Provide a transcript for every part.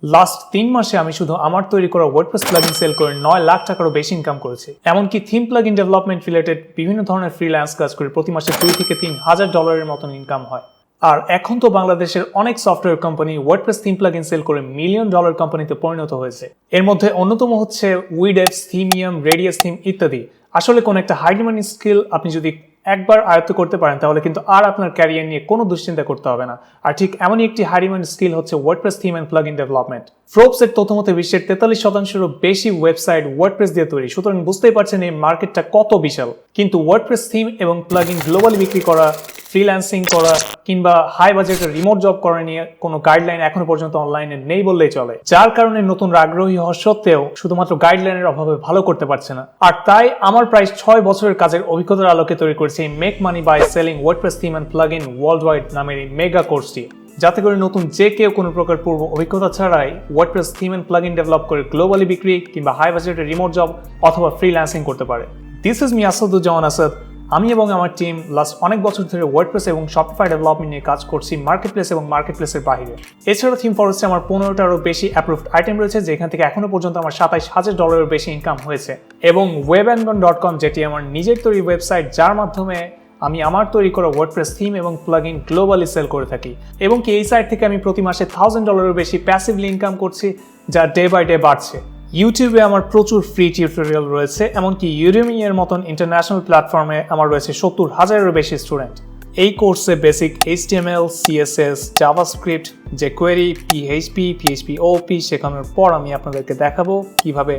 Last 3 মাসে আমি শুধু আমার তৈরি করা ওয়ার্ডপ্রেস প্লাগইন সেল করে 9 লাখ টাকারও বেশি ইনকাম করেছি। এমনকি থিম প্লাগইন ডেভেলপমেন্ট রিলেটেড বিভিন্ন ধরনের ফ্রিল্যান্স কাজ করে প্রতি মাসে 2 থেকে 3 হাজার ডলারের মতন ইনকাম হয়। আর এখন তো বাংলাদেশের অনেক software company WordPress theme plugin sell করে মিলিয়ন ডলার কোম্পানিতে পরিণত হয়েছে। এর মধ্যে অন্যতম হচ্ছে উইডেক্স, থিমিয়াম, রেডিয়াস থিম ইত্যাদি। আসলে কোন একটা হাই ডিমান্ডিং স্কিল আপনি যদি একবার আয়ত্ত করতে পারেন তাহলে কিন্তু আর আপনার ক্যারিয়ার নিয়ে কোনো দুশ্চিন্তা করতে হবে না। আর ঠিক এমনই একটি হাই ডিমান্ড স্কিল হচ্ছে WordPress theme and plugin development. ফোর্বসের তথ্যমতে বিশ্বের 43%-এরও বেশি ওয়েবসাইট ওয়ার্ডপ্রেস দিয়ে তৈরি, সুতরাং বুঝতেই পারছেন এই মার্কেটটা কত বিশাল। কিন্তু ওয়ার্ডপ্রেস থিম এবং প্লাগইন গ্লোবালি বিক্রি করা, ফ্রিল্যান্সিং করা কিংবা হাই বাজেটের রিমোট জব করা নিয়ে কোনো গাইডলাইন এখনো পর্যন্ত অনলাইনে নেই বললেই চলে, যার কারণে নতুন আগ্রহী হওয়া সত্ত্বেও শুধুমাত্র গাইডলাইনের অভাবে ভালো করতে পারছে না। আর তাই আমার প্রায় 6 বছরের কাজের অভিজ্ঞতার আলোকে তৈরি করেছি make money by selling WordPress theme and plugin world wide নামের এই মেগা কোর্সটি, যাতে করে নতুন যে কেউ কোনো প্রকার পূর্ব অভিজ্ঞতা ছাড়াই WordPress theme and plugin develop করে গ্লোবালি বিক্রি কিংবা হাই বাজেটের রিমোট জব অথবা ফ্রিল্যান্সিং করতে পারে। This is me Asaduzzaman Asad. আমি এবং আমার টিম লাস্ট অনেক বছর ধরে ওয়ার্ডপ্রেস এবং শপিফাই ডেভেলপমেন্ট নিয়ে কাজ করছি মার্কেটপ্লেস এবং মার্কেটপ্লেসের বাইরে। এছাড়া থিমফরেস্টে আমার 15টারও বেশি অ্যাপ্রুভড আইটেম রয়েছে, যেখান থেকে এখনো পর্যন্ত আমার 27,000 ডলারের বেশি ইনকাম হয়েছে। এবং webandgon.com, যেটি আমার নিজের তৈরি ওয়েবসাইট, যার মাধ্যমে আমি আমার তৈরি করা ওয়ার্ডপ্রেস থিম এবং প্লাগইন গ্লোবালি সেল করে থাকি। এবং কি এই সাইট থেকে আমি প্রতি মাসে $1,000 বেশি প্যাসিভলি ইনকাম করছি, যা ডে বাই ডে বাড়ছে। ইউটিউবে আমার প্রচুর ফ্রি টিউটোরিয়াল রয়েছে, এমনকি ইউডেমি এর মতন ইন্টারন্যাশনাল প্ল্যাটফর্মে আমার রয়েছে 70,000-এরও বেশি স্টুডেন্ট। এই কোর্সে basic HTML, CSS, JavaScript, jQuery, PHP, PHP-OOP শেখানোর পর আমি আপনাদেরকে দেখাবো কিভাবে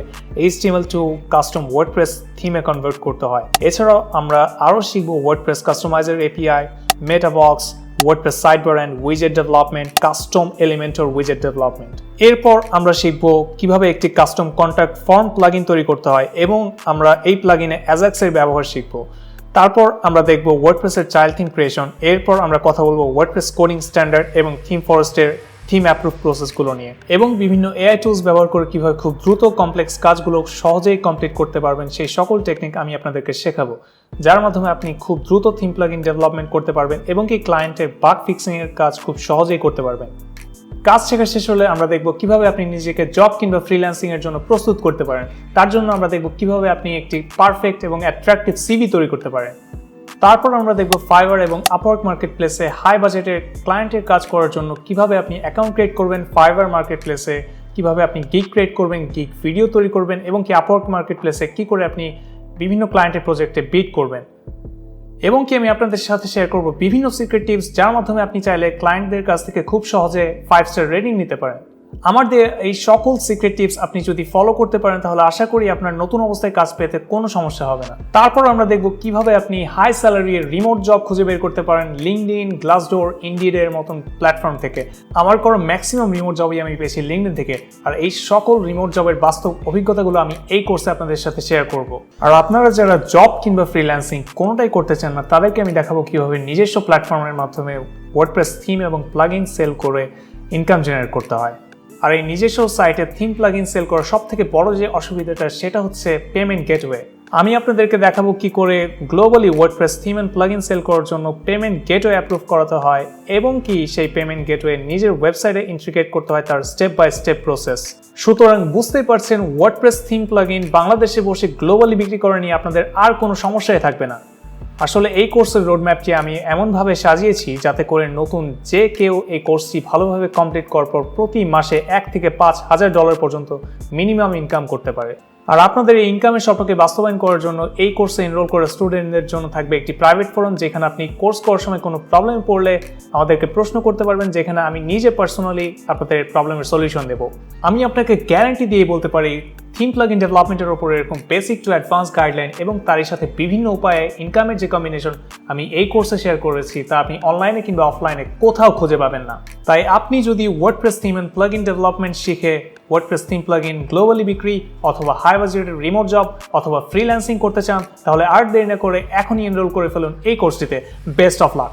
HTML টু কাস্টম ওয়ার্ডপ্রেস থিমে কনভার্ট করতে হয়। এছাড়াও আমরা আরও শিখবো WordPress customizer API, metabox, WordPress sidebar and উইজেট ডেভেলপমেন্ট, কাস্টম এলিমেন্টর উইজেট ডেভেলপমেন্ট। এরপর আমরা শিখব কিভাবে একটি কাস্টম কন্ট্যাক্ট ফর্ম প্লাগইন তৈরি করতে হয় এবং আমরা এই প্লাগইনে অ্যাজাক্সের ব্যবহার শিখব। তারপর আমরা দেখব ওয়ার্ডপ্রেসের চাইল্ড থিম ক্রিয়েশন। এরপর আমরা কথা বলবো ওয়ার্ডপ্রেস কোডিং স্ট্যান্ডার্ড এবং থিমফরেস্টের থিম অ্যাপ্রুভ প্রসেসগুলো নিয়ে, এবং বিভিন্ন AI টুলস ব্যবহার করে কিভাবে খুব দ্রুত কমপ্লেক্স কাজগুলো সহজেই কমপ্লিট করতে পারবেন সেই সকল টেকনিক আমি আপনাদেরকে শেখাবো, যার মাধ্যমে আপনি খুব দ্রুত থিম প্লাগইন ডেভেলপমেন্ট করতে পারবেন এবং কি ক্লায়েন্টের বাগ ফিক্সিং এর কাজ খুব সহজেই করতে পারবেন। কাজ শেখা শেষ হলে আমরা দেখব কিভাবে আপনি নিজেকে জব কিংবা ফ্রিল্যান্সিং এর জন্য প্রস্তুত করতে পারেন। তার জন্য আমরা দেখব কিভাবে আপনি একটি পারফেক্ট এবং অ্যাট্রাকটিভ সিভি তৈরি করতে পারেন। তারপর আমরা দেখব ফাইবার এবং আপওয়ার্ক মার্কেটপ্লেসে হাই বাজেটের ক্লায়েন্টের কাজ করার জন্য কিভাবে আপনি অ্যাকাউন্ট ক্রিয়েট করবেন ফাইবার মার্কেটপ্লেসে, কিভাবে আপনি গিগ ক্রিয়েট করবেন, গিগ ভিডিও তৈরি করবেন, এবং কি আপওয়ার্ক মার্কেটপ্লেসে কি করে আপনি বিভিন্ন ক্লায়েন্টের প্রজেক্টে বিড করবেন। এবং কি আমি আপনাদের সাথে শেয়ার করব বিভিন্ন সিক্রেট টিপস, যার মাধ্যমে আপনি চাইলে ক্লায়েন্টদের কাছ থেকে খুব সহজে 5 স্টার রেটিং নিতে পারেন। আমার দিয়ে এই সকল সিক্রেট টিপস আপনি যদি ফলো করতে পারেন তাহলে আশা করি আপনার নতুন অবস্থায় কাজ পেতে কোনো সমস্যা হবে না। তারপর আমরা দেখব কিভাবে আপনি হাই স্যালারি রিমোট জব খুঁজে বের করতে পারেন লিঙ্কডইন, গ্লাসডোর, ইনডিড এর মতন প্ল্যাটফর্ম থেকে। আমার করা ম্যাক্সিমাম রিমোট জবই আমি পেয়েছি লিঙ্কডইন থেকে, আর এই সকল রিমোট জবের বাস্তব অভিজ্ঞতাগুলো আমি এই কোর্সে আপনাদের সাথে শেয়ার করব। আর আপনারা যারা জব কিংবা ফ্রিল্যান্সিং কোনোটাই করতে চান না, তাদেরকে আমি দেখাবো কিভাবে নিজস্ব প্ল্যাটফর্মের মাধ্যমে ওয়ার্ডপ্রেস থিম এবং প্লাগইন সেল করে ইনকাম জেনারেট করতে হয়। আর এই নিজস্ব সাইটে থিম প্লাগইন সেল করার সব থেকে বড় যে অসুবিধাটা, সেটা হচ্ছে পেমেন্ট গেটওয়ে। আমি আপনাদেরকে দেখাবো কি করে globally WordPress theme and plugin sell করার জন্য পেমেন্ট গেটওয়ে অ্যাপ্রুভ করাতে হয় এবং কি সেই পেমেন্ট গেটওয়ে নিজের ওয়েবসাইটে ইন্টিগ্রেট করতে হয়, তার স্টেপ বাই স্টেপ প্রসেস। সুতরাং বুঝতেই পারছেন ওয়ার্ডপ্রেস থিম প্লাগইন বাংলাদেশে বসে গ্লোবালি বিক্রি করা নিয়ে আপনাদের আর কোনো সমস্যাই থাকবে না। আসলে এই কোর্সের রোডম্যাপটি আমি এমনভাবে সাজিয়েছি যাতে করে নতুন যে কেউ এই কোর্সটি ভালোভাবে কমপ্লিট করার পর প্রতি মাসে $1,000 থেকে $5,000 পর্যন্ত মিনিমাম ইনকাম করতে পারে। আর আপনাদের এই ইনকামের স্বপ্নকে বাস্তবায়ন করার জন্য এই কোর্সে এনরোল করা স্টুডেন্টদের জন্য থাকবে একটি প্রাইভেট ফোরাম, যেখানে আপনি কোর্স করার সময় কোনো প্রবলেম পড়লে আমাদেরকে প্রশ্ন করতে পারবেন, যেখানে আমি নিজে পার্সোনালি আপনাদের প্রবলেমের সলিউশন দেব। আমি আপনাকে গ্যারান্টি দিয়ে বলতে পারি থিম প্লাগইন ডেভেলপমেন্টের উপরে এরকম বেসিক টু অ্যাডভান্স গাইডলাইন এবং তারই সাথে বিভিন্ন উপায়ে ইনকামের যে কম্বিনেশন আমি এই কোর্সে শেয়ার করেছি, তা আপনি অনলাইনে কিংবা অফলাইনে কোথাও খুঁজে পাবেন না। তাই আপনি যদি WordPress theme and plugin development শিখে ওয়ার্ডপ্রেস থিম প্লাগইন গ্লোবালি বিক্রি অথবা হাই বাজেটের রিমোট জব অথবা ফ্রিল্যান্সিং করতে চান, তাহলে আর দেরি না করে এখনই এনরোল করে ফেলুন এই কোর্সটিতে। Best of luck.